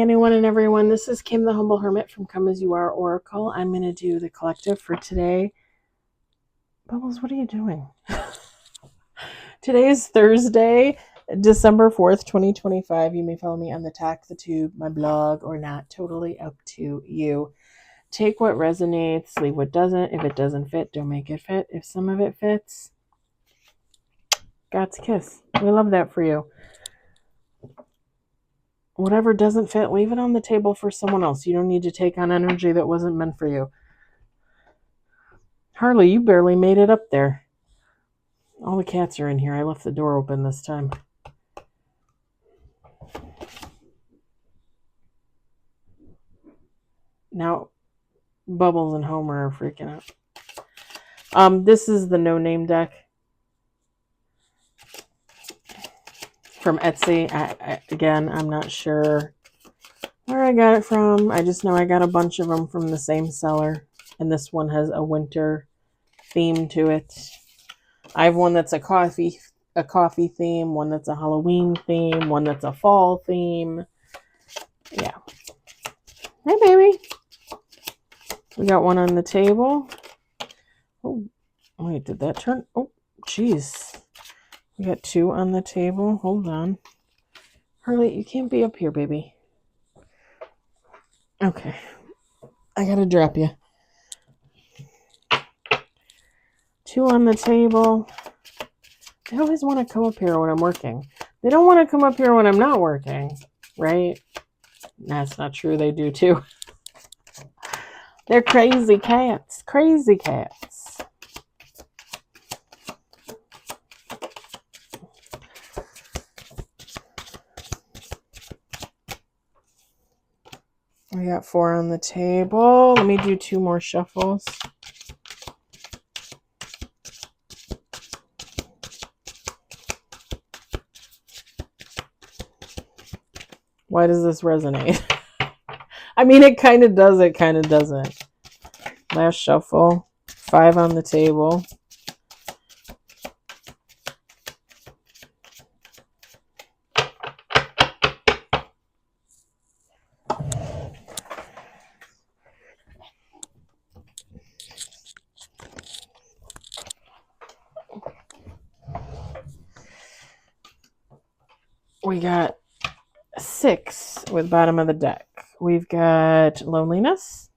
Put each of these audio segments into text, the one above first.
anyone and everyone. This is Kim the Humble Hermit from Come As You Are Oracle. I'm going to do the collective for today. Bubbles, what are you doing? Today is Thursday, December 4th, 2025. You may follow me on the Talk, the Tube, my blog, or not. Totally up to you. Take what resonates, leave what doesn't. If it doesn't fit, don't make it fit. If some of it fits, God's kiss. We love that for you. Whatever doesn't fit, leave it on the table for someone else. You don't need to take on energy that wasn't meant for you. Harley, you barely made it up there. All the cats are in here. I left the door open this time. Now, Bubbles and Homer are freaking out. This is the No Name deck from Etsy. Again, I'm not sure where I got it from. I just know I got a bunch of them from the same seller. And this one has a winter theme to it. I have one that's a coffee theme, one that's a Halloween theme, one that's a fall theme. Yeah. Hey, baby. We got one on the table. Oh, wait, did that turn? Oh, jeez. We got two on the table. Hold on. Harley, you can't be up here, baby. Okay. I gotta drop you. Two on the table. They always want to come up here when I'm working. They don't want to come up here when I'm not working, right? That's not true. They do too. They're crazy cats. Crazy cats. We got four on the table. Let me do two more shuffles. Why does this resonate? I mean, it kind of does, it kind of doesn't. Last shuffle. Five on the table. We got six with bottom of the deck. We've got loneliness.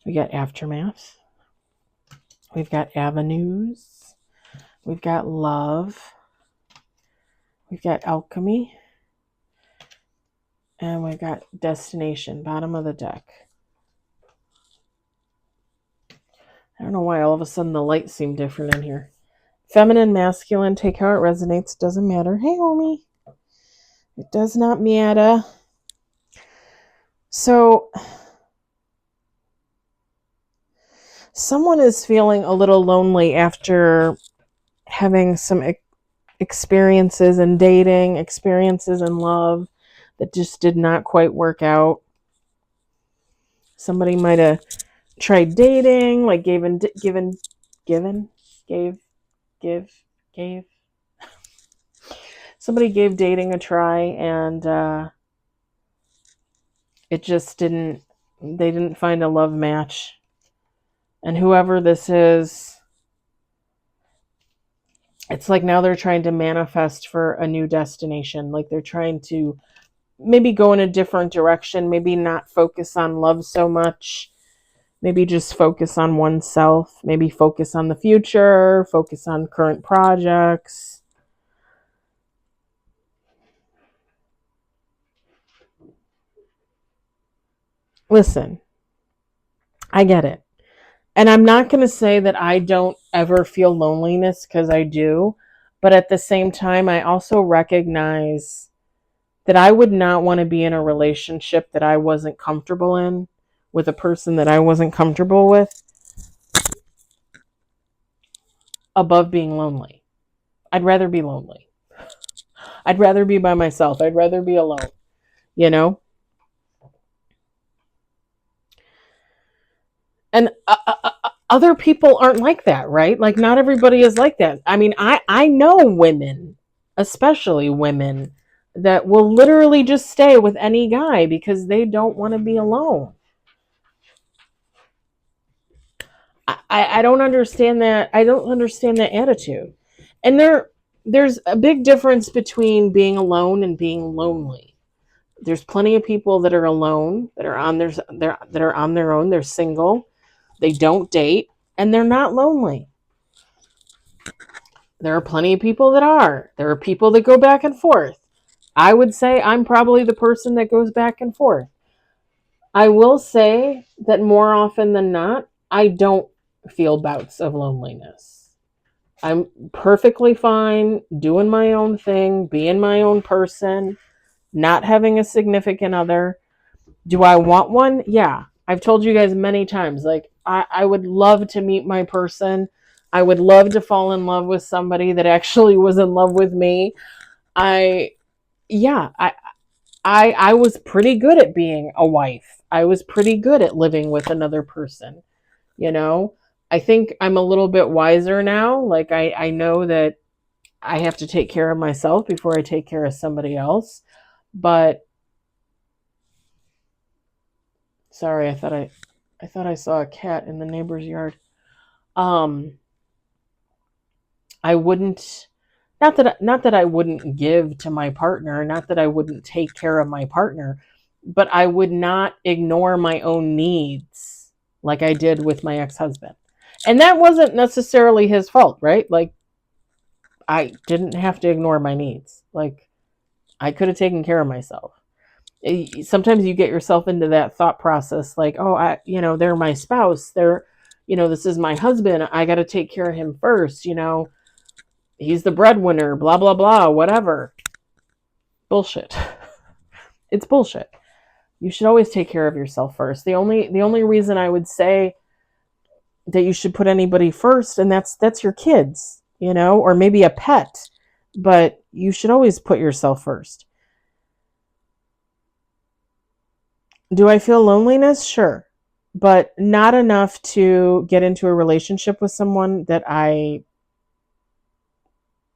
We got aftermath. We've got avenues. We've got love. We've got alchemy. And we've got destination, bottom of the deck. I don't know why all of a sudden the lights seem different in here. Feminine, masculine, take how it resonates. Doesn't matter. Hey, homie. It does not matter. So, someone is feeling a little lonely after having some experiences in dating, experiences in love that just did not quite work out. Somebody might have tried dating, like gave. Somebody gave dating a try, and it just didn't. They didn't find a love match. And whoever this is, it's like now they're trying to manifest for a new destination. Like they're trying to maybe go in a different direction, maybe not focus on love so much, maybe just focus on oneself, maybe focus on the future, focus on current projects. Listen, I get it. And I'm not going to say that I don't ever feel loneliness, because I do. But at the same time, I also recognize that I would not want to be in a relationship that I wasn't comfortable in, with a person that I wasn't comfortable with, above being lonely. I'd rather be lonely. I'd rather be by myself. I'd rather be alone, you know? And other people aren't like that, right? Like, not everybody is like that. I mean, I know women, especially women, that will literally just stay with any guy because they don't want to be alone. I don't understand that. I don't understand that attitude. And there's a big difference between being alone and being lonely. There's plenty of people that are alone, that are on their own, they're single, they don't date, and they're not lonely. There are plenty of people that are. There are people that go back and forth. I would say I'm probably the person that goes back and forth. I will say that more often than not, I don't feel bouts of loneliness. I'm perfectly fine doing my own thing, being my own person, not having a significant other. Do I want one? Yeah. I've told you guys many times, like, I would love to meet my person. I would love to fall in love with somebody that actually was in love with me. I was pretty good at being a wife. I was pretty good at living with another person. You know, I think I'm a little bit wiser now. Like, I know that I have to take care of myself before I take care of somebody else. But sorry, I thought I saw a cat in the neighbor's yard. I wouldn't, not that I wouldn't give to my partner, not that I wouldn't take care of my partner, but I would not ignore my own needs like I did with my ex-husband. And that wasn't necessarily his fault, right? Like, I didn't have to ignore my needs. Like, I could have taken care of myself. Sometimes you get yourself into that thought process, like, oh, they're my spouse. This is my husband. I got to take care of him first. He's the breadwinner, blah, blah, blah, whatever. Bullshit. It's bullshit. You should always take care of yourself first. The only reason I would say that you should put anybody first, and that's your kids, or maybe a pet, but you should always put yourself first. Do I feel loneliness? Sure. But not enough to get into a relationship with someone that I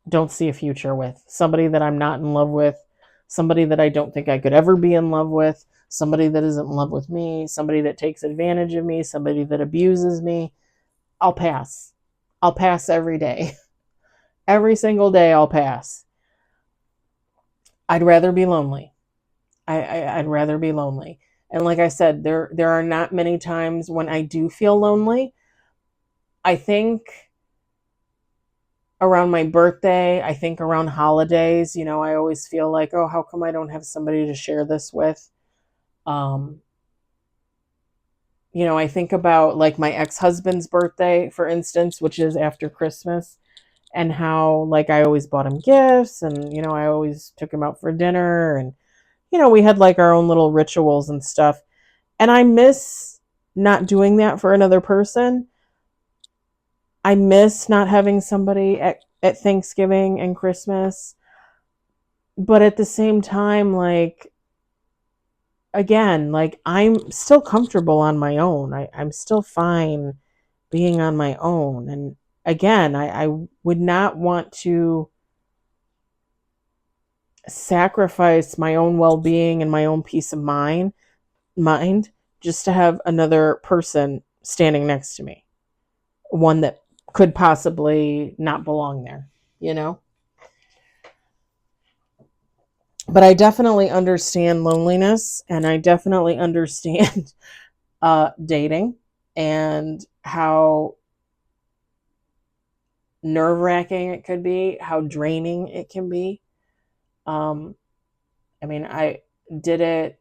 don't see a future with. Somebody that I'm not in love with. Somebody that I don't think I could ever be in love with. Somebody that isn't in love with me. Somebody that takes advantage of me. Somebody that abuses me. I'll pass. I'll pass every day. Every single day I'll pass. I'd rather be lonely. I'd rather be lonely. And like I said, there are not many times when I do feel lonely. I think around my birthday, I think around holidays, I always feel like, oh, how come I don't have somebody to share this with? I think about like my ex-husband's birthday, for instance, which is after Christmas, and how like I always bought him gifts, and I always took him out for dinner, and we had like our own little rituals and stuff. And I miss not doing that for another person. I miss not having somebody at Thanksgiving and Christmas. But at the same time, like, again, like, I'm still comfortable on my own. I'm still fine being on my own. And again, I would not want to sacrifice my own well-being and my own peace of mind just to have another person standing next to me. One that could possibly not belong there, But I definitely understand loneliness, and I definitely understand dating and how nerve-wracking it could be, how draining it can be. I did it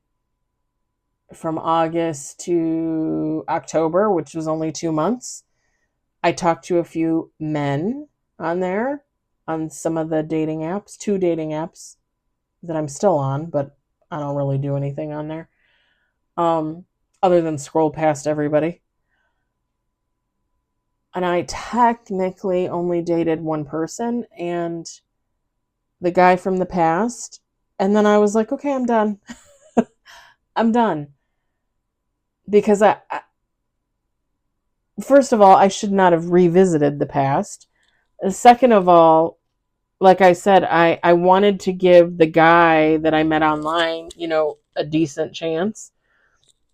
from August to October, which was only 2 months. I talked to a few men on there, on some of the dating apps, 2 dating apps that I'm still on, but I don't really do anything on there. Other than scroll past everybody. And I technically only dated one person, and the guy from the past. And then I was like, okay, I'm done. I'm done. Because first of all, I should not have revisited the past. Second of all, like I said, I wanted to give the guy that I met online, a decent chance,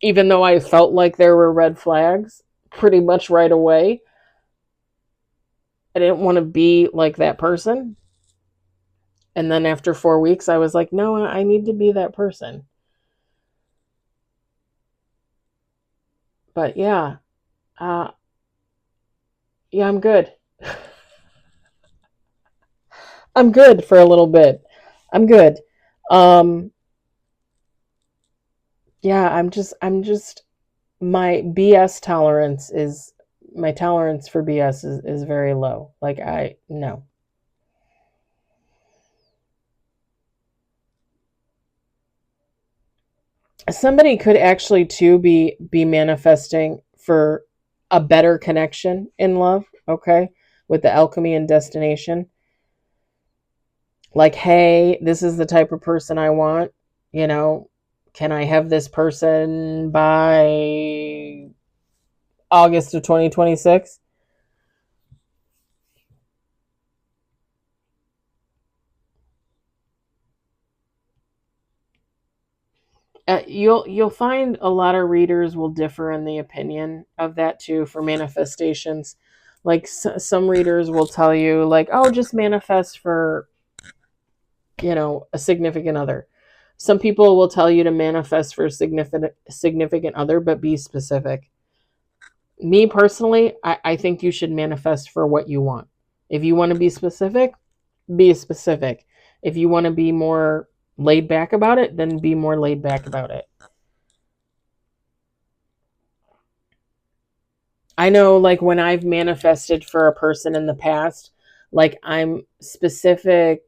even though I felt like there were red flags pretty much right away. I didn't want to be like that person. And then after 4 weeks, I was like, no, I need to be that person. But yeah, uh, yeah, I'm good. I'm good for a little bit. I'm good. Um, yeah, I'm just, my BS tolerance is, my tolerance for BS is very low. Like, no. Somebody could actually too be manifesting for a better connection in love, okay? With the alchemy and destination. Like, hey, this is the type of person I want, you know, can I have this person by August of 2026? You'll find a lot of readers will differ in the opinion of that too for manifestations. Like some readers will tell you like, oh, just manifest for, a significant other. Some people will tell you to manifest for a significant other, but be specific. Me personally, I think you should manifest for what you want. If you want to be specific. If you want to be more laid back about it, then be more laid back about it. I know, like, when I've manifested for a person in the past, like, I'm specific,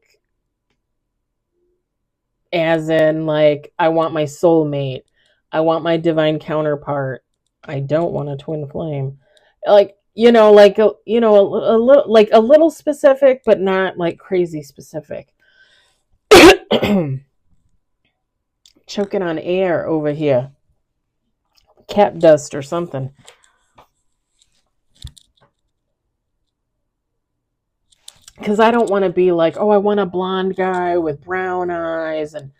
as in, like, I want my soulmate, I want my divine counterpart, I don't want a twin flame. Like, a little specific, but not like crazy specific. Choking on air over here. Cat dust or something. Because I don't want to be like, oh, I want a blonde guy with brown eyes and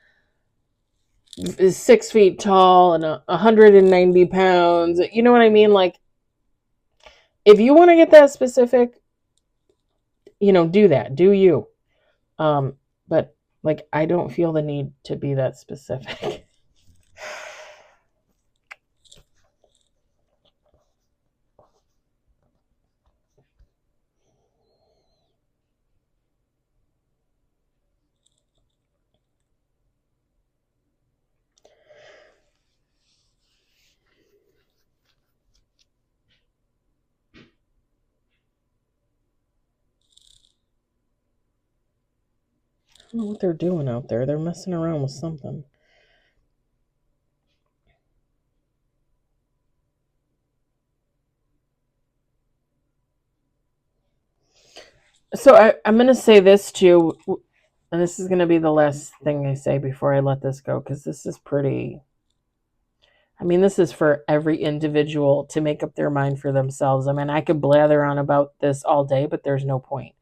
is 6 feet tall and 190 pounds. You know what I mean? Like, if you want to get that specific, do that. Do you? But like, I don't feel the need to be that specific. I don't know what they're doing out there. They're messing around with something. So I'm going to say this too, and this is going to be the last thing I say before I let this go, because this is pretty. I mean, this is for every individual to make up their mind for themselves. I mean, I could blather on about this all day, but there's no point.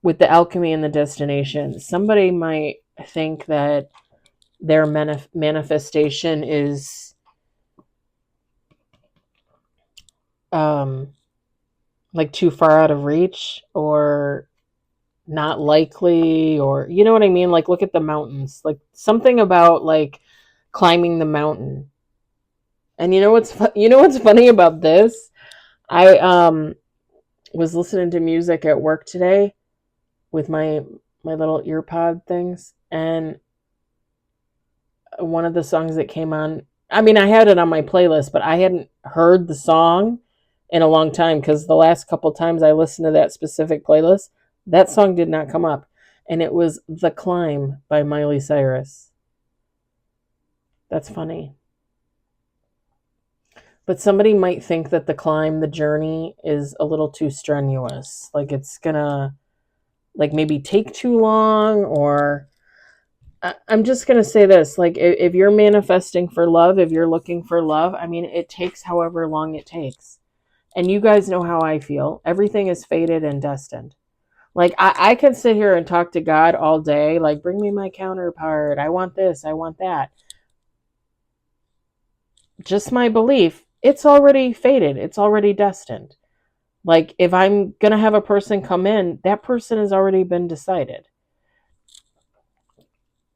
With the alchemy and the destination, somebody might think that their manifestation is um, like too far out of reach or not likely, or you know what I mean? Like, look at the mountains. Like, something about like climbing the mountain. And what's funny about this? I was listening to music at work today with my little earpod things, and one of the songs that came on, I mean, I had it on my playlist, but I hadn't heard the song in a long time, because the last couple times I listened to that specific playlist, that song did not come up, and it was The Climb by Miley Cyrus. That's funny. But somebody might think that the climb, the journey, is a little too strenuous. Like, it's gonna, like, maybe take too long, or I'm just going to say this. Like, if you're manifesting for love, if you're looking for love, I mean, it takes however long it takes. And you guys know how I feel. Everything is fated and destined. Like, I can sit here and talk to God all day, like, bring me my counterpart. I want this, I want that. Just my belief, it's already fated, it's already destined. Like, if I'm going to have a person come in, that person has already been decided.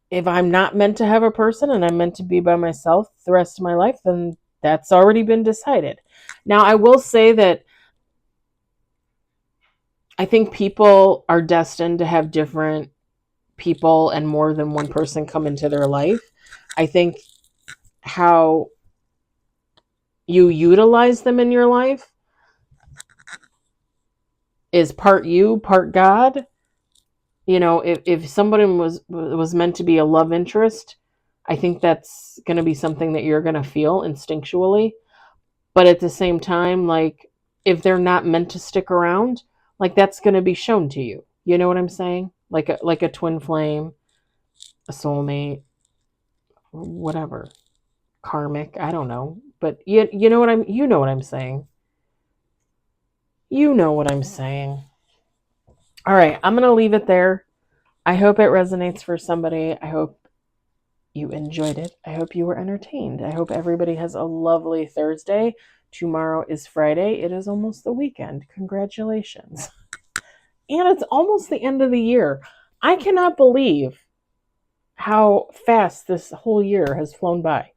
If I'm not meant to have a person and I'm meant to be by myself the rest of my life, then that's already been decided. Now, I will say that I think people are destined to have different people and more than one person come into their life. I think how you utilize them in your life is part you, part God. You know, if somebody was meant to be a love interest, I think that's going to be something that you're going to feel instinctually. But at the same time, like, if they're not meant to stick around, like, that's going to be shown to you. You know what I'm saying? Like a twin flame, a soulmate, whatever, karmic. I don't know, but you know what I'm saying. You know what I'm saying. All right, I'm gonna leave it there. I hope it resonates for somebody. I hope you enjoyed it. I hope you were entertained. I hope everybody has a lovely Thursday. Tomorrow is Friday. It is almost the weekend. Congratulations. And it's almost the end of the year. I cannot believe how fast this whole year has flown by.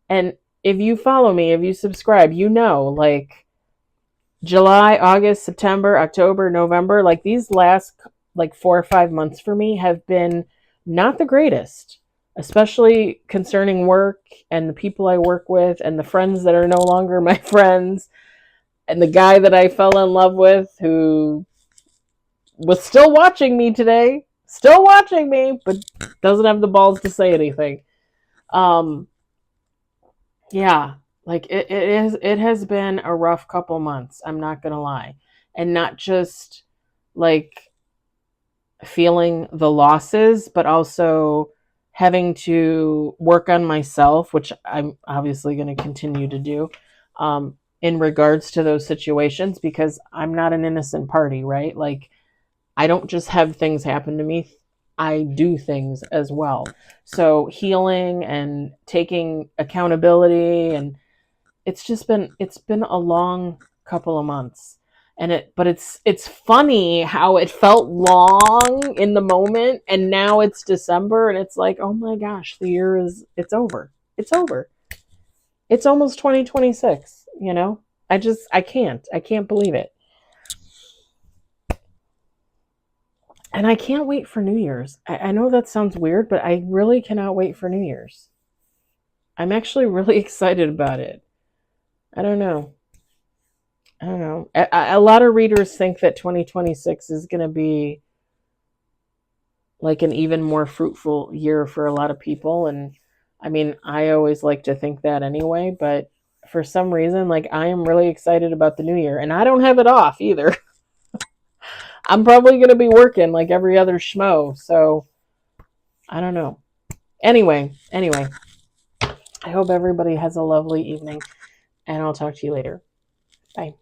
And if you follow me, if you subscribe, you know, like, July, August, September, October, November, like, these last like 4 or 5 months for me have been not the greatest, especially concerning work and the people I work with and the friends that are no longer my friends and the guy that I fell in love with who was still watching me today, still watching me, but doesn't have the balls to say anything. Um, yeah, like, it has been a rough couple months, I'm not gonna lie. And not just like feeling the losses, but also having to work on myself, which I'm obviously going to continue to do, in regards to those situations, because I'm not an innocent party, right? Like, I don't just have things happen to me, I do things as well. So healing and taking accountability, and it's been a long couple of months. But it's funny how it felt long in the moment, and now it's December and it's like, oh my gosh, the year it's over. It's over. It's almost 2026, you know? I can't believe it. And I can't wait for New Year's. I know that sounds weird, but I really cannot wait for New Year's. I'm actually really excited about it. I don't know. I don't know. A lot of readers think that 2026 is going to be like an even more fruitful year for a lot of people. And I mean, I always like to think that anyway, but for some reason, like, I am really excited about the new year, and I don't have it off either. I'm probably going to be working like every other schmo. So I don't know. Anyway, I hope everybody has a lovely evening, and I'll talk to you later. Bye.